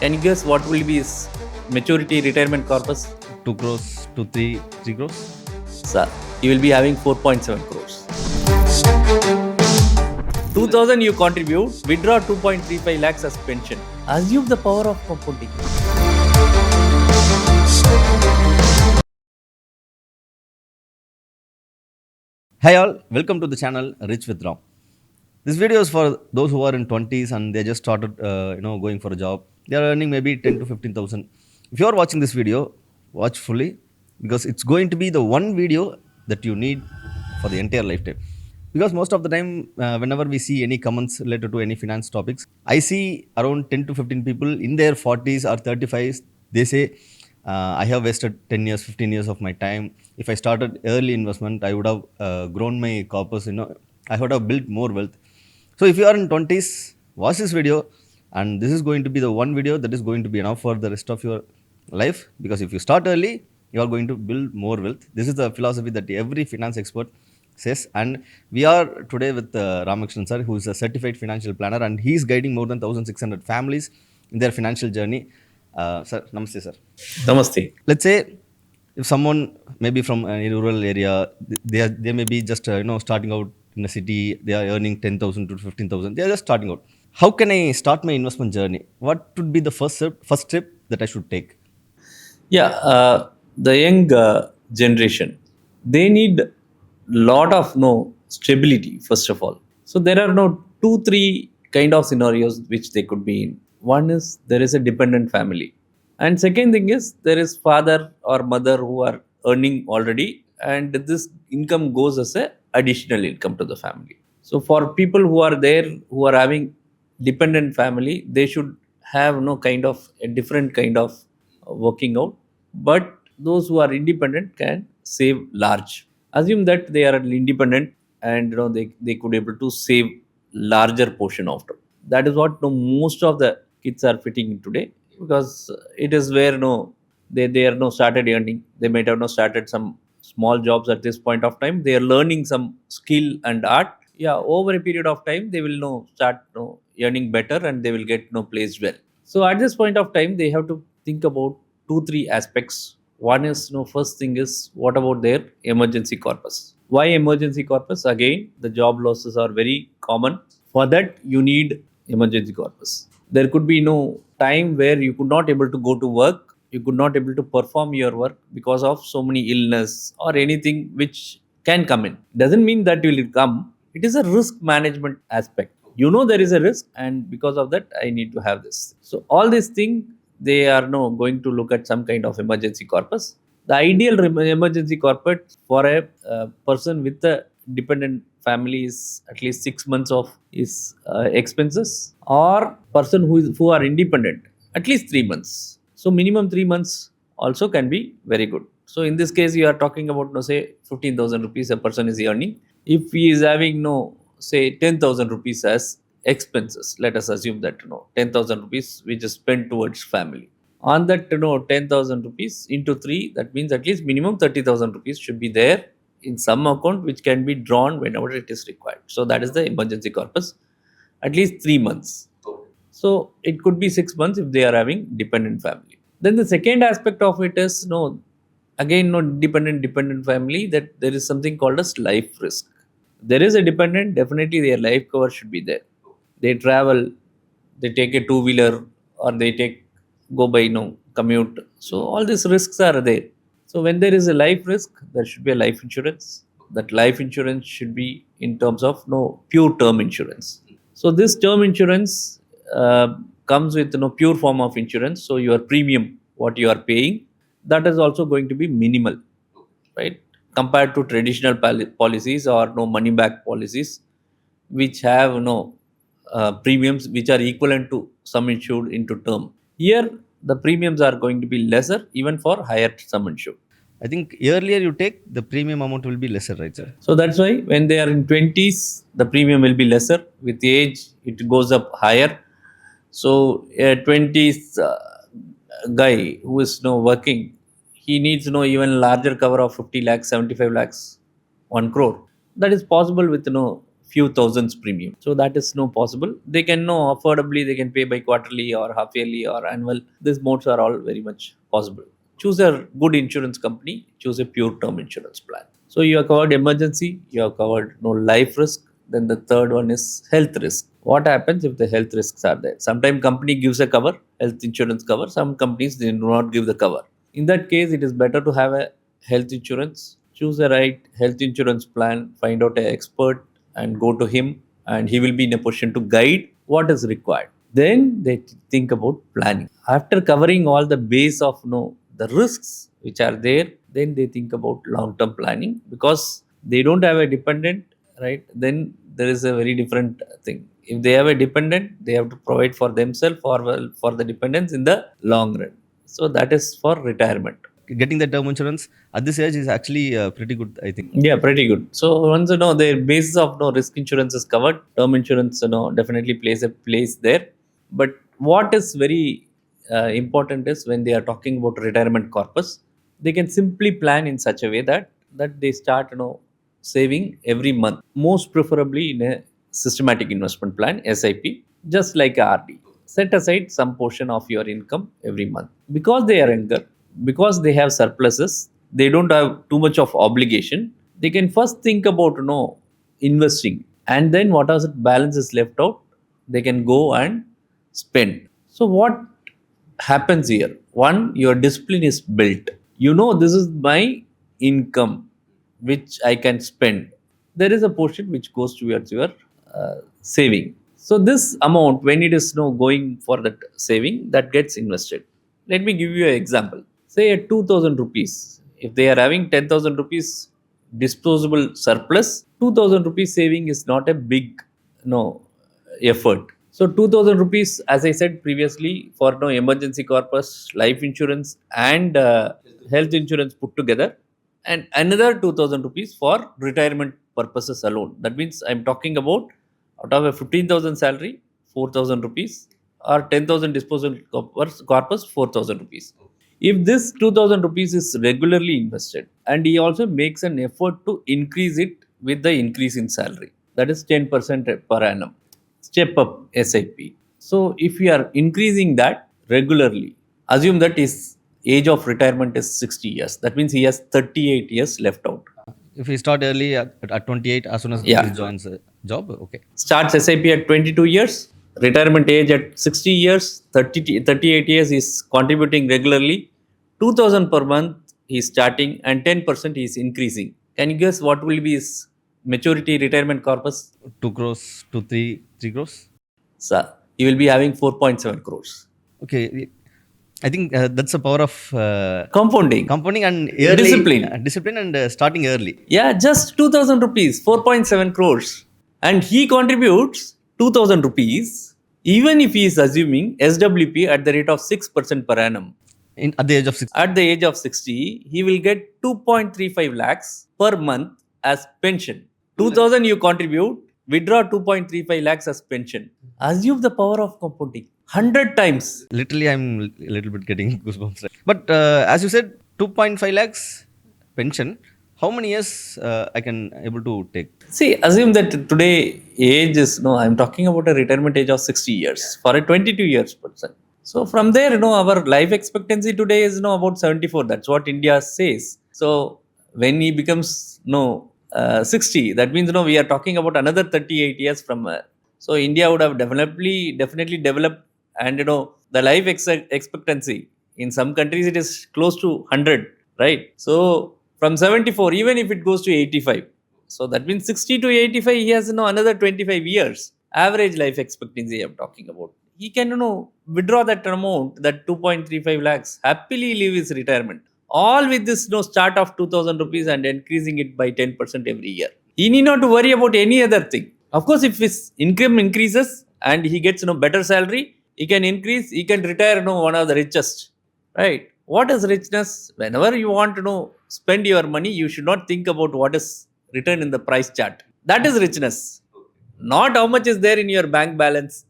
Can you guess what will be his maturity retirement corpus? 2 crores, 3 crores. Sir, he will be having 4.7 crores. 2000 you contribute, withdraw 2.35 lakhs as pension. Assume the power of compounding. Hi all, welcome to the channel Rich with Ram. This video is for those who are in 20s and they just started, going for a job. They are earning maybe 10 to 15,000. If you are watching this video, watch fully because it's going to be the one video that you need for the entire lifetime. Because most of the time, whenever we see any comments related to any finance topics, I see around 10 to 15 people in their 40s or 35s. They say, I have wasted 10 years, 15 years of my time. If I started early investment, I would have grown my corpus, I would have built more wealth. So if you are in 20s, watch this video, and this is going to be the one video that is going to be enough for the rest of your life, because if you start early, you are going to build more wealth. This is the philosophy that every finance expert says, and we are today with Ramakrishnan sir, who is a certified financial planner, and he is guiding more than 1,600 families in their financial journey. Sir, namaste sir. Namaste. Let's say if someone maybe from a rural area, they may be just starting out in a city, they are earning 10,000 to 15,000. They are just starting out. How can I start my investment journey? What would be the first step that I should take? Yeah, the young generation, they need lot of stability first of all. So there are two, three kind of scenarios which they could be in. One is there is a dependent family, and second thing is there is father or mother who are earning already, and this income goes as a additional income to the family. So for people who are there who are having dependent family, they should have kind of a different kind of working out. But those who are independent can save large. Assume that they are independent, and they could able to save larger portion of it. That is what most of the kids are fitting in today, because it is where they are started earning. They might have started some small jobs at this point of time. They are learning some skill and art. Yeah, over a period of time they will start earning better, and they will get placed well. So at this point of time, they have to think about two, three aspects. One is, first thing is, what about their emergency corpus? Why emergency corpus? Again, the job losses are very common. For that, you need emergency corpus. There could be no time where you could not able to go to work, you could not able to perform your work because of so many illness or anything which can come in. Doesn't mean that will come. It is a risk management aspect. There is a risk, and because of that I need to have this. So all these things, they are going to look at some kind of emergency corpus. The ideal emergency corpus for a person with a dependent family is at least 6 months of his expenses, or person who are independent at least 3 months. So minimum 3 months also can be very good. So in this case you are talking about say 15,000 rupees a person is earning. If he is having say 10,000 rupees as expenses, let us assume that 10,000 rupees which is spent towards family. On that 10,000 rupees into 3, that means at least minimum 30,000 rupees should be there in some account which can be drawn whenever it is required. So that is the emergency corpus, at least 3 months. So it could be 6 months if they are having dependent family. Then the second aspect of it is again dependent family, that there is something called as life risk. There is a dependent, definitely their life cover should be there. They travel, they take a two-wheeler, or they go by commute. So all these risks are there. So when there is a life risk, there should be a life insurance. That life insurance should be in terms of pure term insurance. So this term insurance comes with pure form of insurance. So your premium, what you are paying, that is also going to be minimal, right? Compared to traditional policies or money back policies, which have premiums which are equivalent to sum insured into term. Here the premiums are going to be lesser even for higher sum insured. I think earlier you take, the premium amount will be lesser, right, sir? So that's why when they are in 20s, the premium will be lesser. With age, it goes up higher. So a 20s guy who is working, he needs even larger cover of 50 lakhs, 75 lakhs, 1 crore. That is possible with few thousands premium. So that is no possible. They can know affordably, they can pay by quarterly or half yearly or annual. These modes are all very much possible. Choose a good insurance company, choose a pure term insurance plan. So you have covered emergency, you have covered no life risk. Then the third one is health risk. What happens if the health risks are there? Sometimes company gives a cover, health insurance cover. Some companies they do not give the cover. In that case, it is better to have a health insurance. Choose the right health insurance plan, find out an expert and go to him, and he will be in a position to guide what is required. Then they think about planning. After covering all the base of the risks which are there, then they think about long-term planning because they don't have a dependent, right? Then there is a very different thing. If they have a dependent, they have to provide for themselves or well, for the dependents in the long run. So that is for retirement. Getting the term insurance at this age is actually pretty good, I think. Yeah, pretty good. So once the basis of risk insurance is covered, term insurance definitely plays a place there. But what is very important is when they are talking about retirement corpus, they can simply plan in such a way that they start saving every month, most preferably in a systematic investment plan (SIP), just like a RD. Set aside some portion of your income every month because they are younger, because they have surpluses, they don't have too much of obligation. They can first think about investing, and then what as balance is left out, they can go and spend. So what happens here? One, your discipline is built. This is my income which I can spend. There is a portion which goes towards your saving. So this amount, when it is going for that saving, that gets invested. Let me give you an example. Say at 2,000 rupees, if they are having 10,000 rupees disposable surplus, 2,000 rupees saving is not a big effort. So 2,000 rupees, as I said previously, for emergency corpus, life insurance and health insurance put together, and another 2,000 rupees for retirement purposes alone. That means I'm talking about out of a 15,000 salary, 4,000 rupees, or 10,000 disposable corpus 4,000 rupees. If this 2,000 rupees is regularly invested, and he also makes an effort to increase it with the increase in salary, that is 10% per annum, step up SIP. So if you are increasing that regularly, assume that his age of retirement is 60 years. That means he has 38 years left out. If he start early at 28, as soon as Yeah. he joins a job, okay. Starts SIP at 22 years, retirement age at 60 years, 38 years is contributing regularly, 2,000 per month he is starting, and 10% he is increasing. Can you guess what will be his maturity retirement corpus? 2 crores, 2, 3 crores. So he will be having 4.7 crores. Okay. I think that's the power of Compounding. and early Discipline. and starting early. Yeah, just 2,000 rupees, 4.7 crores. And he contributes 2,000 rupees, even if he is assuming SWP at the rate of 6% per annum. At the age of 60. At the age of 60, he will get 2.35 lakhs per month as pension. 2,000 you contribute, withdraw 2.35 lakhs as pension. Assume the power of compounding. 100 times. Literally, I'm a little bit getting goosebumps. Right? But as you said, 2.5 lakhs pension. How many years I can able to take? See, assume that today age is, I'm talking about a retirement age of 60 years for a 22 years person. So from there, our life expectancy today is, about 74. That's what India says. So when he becomes, 60, that means, we are talking about another 38 years from so India would have definitely developed, and, the life expectancy in some countries, it is close to 100, right? So from 74, even if it goes to 85, so that means 60 to 85, he has, another 25 years. Average life expectancy I'm talking about. He can, withdraw that amount, that 2.35 lakhs, happily live his retirement. All with this, start of 2,000 rupees and increasing it by 10% every year. He need not to worry about any other thing. Of course, if his income increases and he gets, better salary, he can increase, he can retire, one of the richest, right? What is richness? Whenever you want to spend your money, you should not think about what is written in the price chart. That is richness. Not how much is there in your bank balance.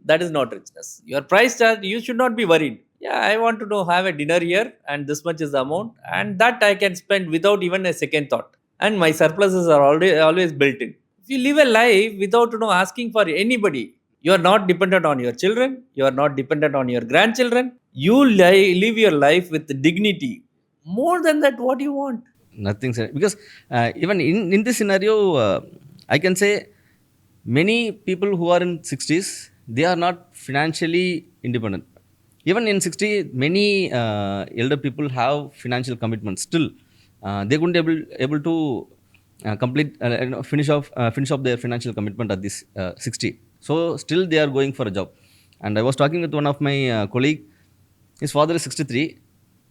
That is not richness. Your price chart, you should not be worried. Yeah, I want to have a dinner here and this much is the amount, and that I can spend without even a second thought. And my surpluses are always built in. If you live a life without asking for anybody, you are not dependent on your children, you are not dependent on your grandchildren, you live your life with dignity. More than that, what you want? Nothing said. Because even in this scenario, I can say many people who are in 60s, they are not financially independent. Even in 60, many elder people have financial commitments still. They couldn't able to complete finish off their financial commitment at this 60. So still they are going for a job. And I was talking with one of my colleague. His father is 63,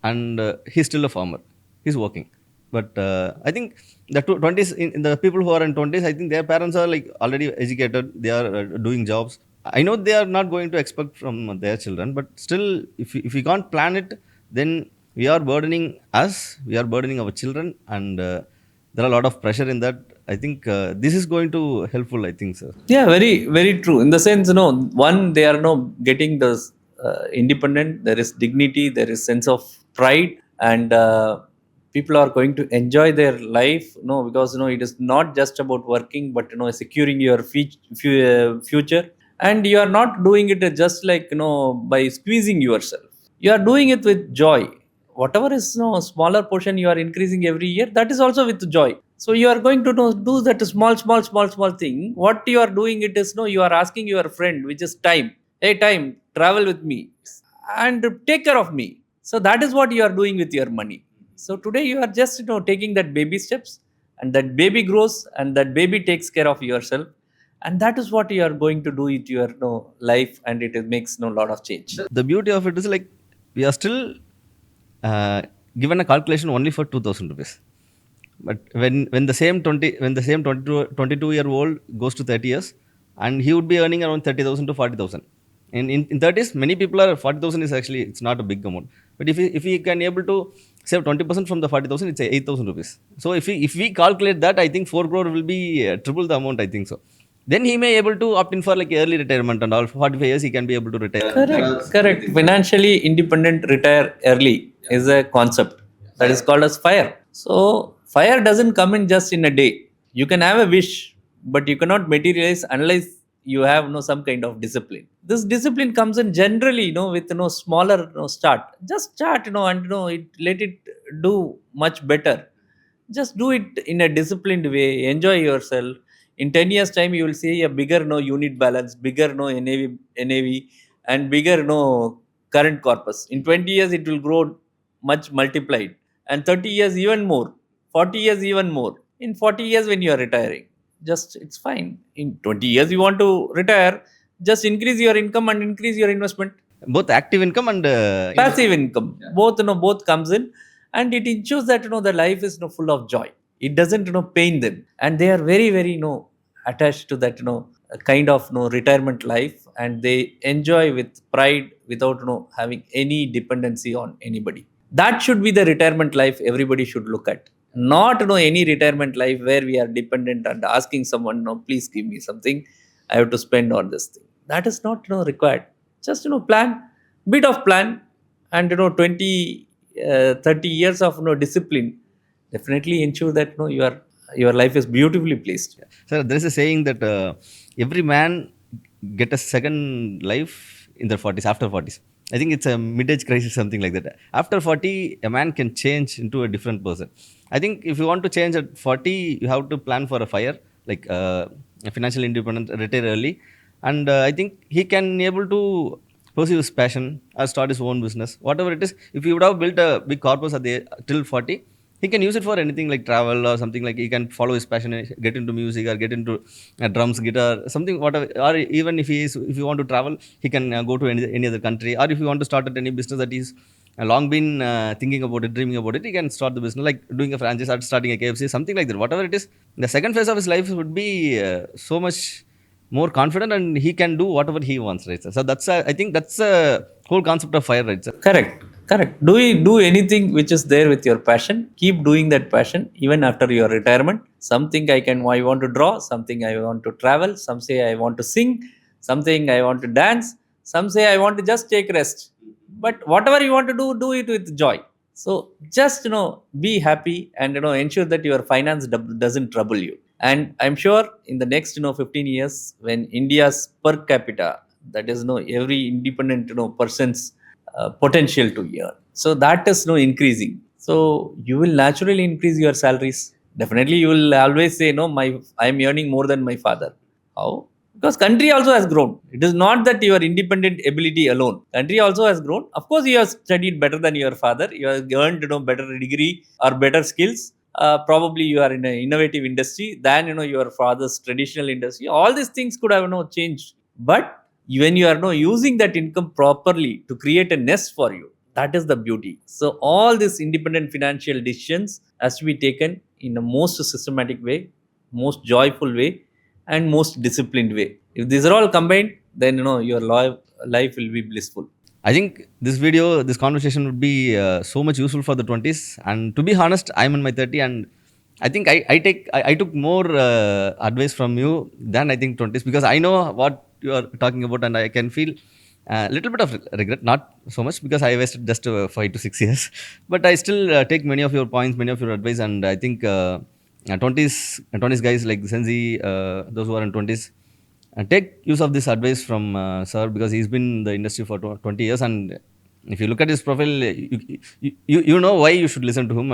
and he's still a farmer. He's working. But I think the 20s, in the people who are in 20s, I think their parents are like already educated. They are doing jobs. I know they are not going to expect from their children, but still, if we can't plan it, then we are burdening us, we are burdening our children, and there are a lot of pressure in that. I think this is going to helpful, I think, sir. Yeah, very, very true. In the sense, one, they are getting the independent. There is dignity. There is sense of pride, and people are going to enjoy their life. Because it is not just about working, but securing your future. And you are not doing it just like by squeezing yourself. You are doing it with joy. Whatever is smaller portion you are increasing every year, that is also with joy. So you are going to do that small thing. What you are doing it is you are asking your friend, which is time. Hey, time, travel with me and take care of me. So that is what you are doing with your money. So today you are just taking that baby steps, and that baby grows, and that baby takes care of yourself, and that is what you are going to do with your life, and it makes no lot of change. The beauty of it is like we are still uh, given a calculation only for 2000 rupees. But when the same 22-year old goes to 30 years, and he would be earning around 30,000 to 40,000. In 30s, many people are 40,000 is actually, it's not a big amount. But if he can able to save 20% from the 40,000, it's 8,000 rupees. So if we calculate that, I think 4 crore will be triple the amount, I think so. Then he may able to opt in for like early retirement and all. For 45 years, he can be able to retire. Correct. Financially independent, retire early is a concept that is called as fire. So fire doesn't come in just in a day. You can have a wish, but you cannot materialize unless you have some kind of discipline. This discipline comes in generally with smaller start. Just start and let it do much better. Just do it in a disciplined way. Enjoy yourself. In 10 years time, you will see a bigger unit balance, bigger NAV, and bigger current corpus. In 20 years, it will grow much multiplied, and 30 years even more, 40 years even more. In 40 years, when you are retiring, just it's fine. In 20 years, you want to retire, just increase your income and increase your investment. Both active income and Passive income, both comes in, and it ensures that the life is full of joy. It doesn't pain them, and they are very, very attached to that kind of retirement life, and they enjoy with pride without having any dependency on anybody. That should be the retirement life everybody should look at, not any retirement life where we are dependent and asking someone, please give me something, I have to spend on this thing. That is not required. Just plan, bit of plan, and 20 30 years of discipline definitely ensure that your life is beautifully placed. sir, there is a saying that every man get a second life in their 40s, after 40s. I think it's a mid-age crisis, something like that. After 40, a man can change into a different person. I think if you want to change at 40, you have to plan for a fire, like a financial independent, retire early. And I think he can able to pursue his passion or start his own business, whatever it is. If he would have built a big corpus at the till 40, he can use it for anything like travel or something. Like he can follow his passion, get into music or get into drums, guitar, something, whatever. Or even if you want to travel, he can go to any other country. Or if you want to start at any business that he's long been thinking about it, dreaming about it, he can start the business, like doing a franchise or starting a KFC, something like that. Whatever it is, the second phase of his life would be so much more confident, and he can do whatever he wants, right, sir? So that's I think that's a whole concept of fire, right, sir? Correct. Do anything which is there with your passion. Keep doing that passion even after your retirement. Something I want to draw, something I want to travel, some say I want to sing, something I want to dance, some say I want to just take rest. But whatever you want to do it with joy. So just be happy, and ensure that your finance doesn't trouble you. And I'm sure in the next 15 years, when India's per capita, that is every independent person's potential to earn, so that is increasing, so you will naturally increase your salaries. Definitely you will always say, no, my I am earning more than my father. How? Because country also has grown. It is not that your independent ability alone, country also has grown. Of course you have studied better than your father, you have earned better degree or better skills. Probably you are in an innovative industry than your father's traditional industry. All these things could have changed, but when you are using that income properly to create a nest for you, that is the beauty. So all these independent financial decisions has to be taken in the most systematic way, most joyful way, and most disciplined way. If these are all combined, then your life will be blissful. I think this video, this conversation would be so much useful for the 20s. And to be honest, I'm in my 30, and I think I took more advice from you than I think 20s, because I know what you are talking about, and I can feel a little bit of regret, not so much because I wasted just 5 to 6 years, but I still take many of your points, many of your advice, and I think 20s guys like Senzi, those who are in 20s, and take use of this advice from sir, because he's been in the industry for 20 years, and if you look at his profile, you know why you should listen to him.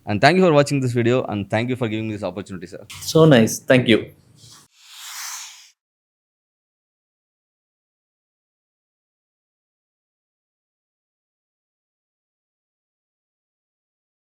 And thank you for watching this video, and thank you for giving me this opportunity, sir. So nice, thank you.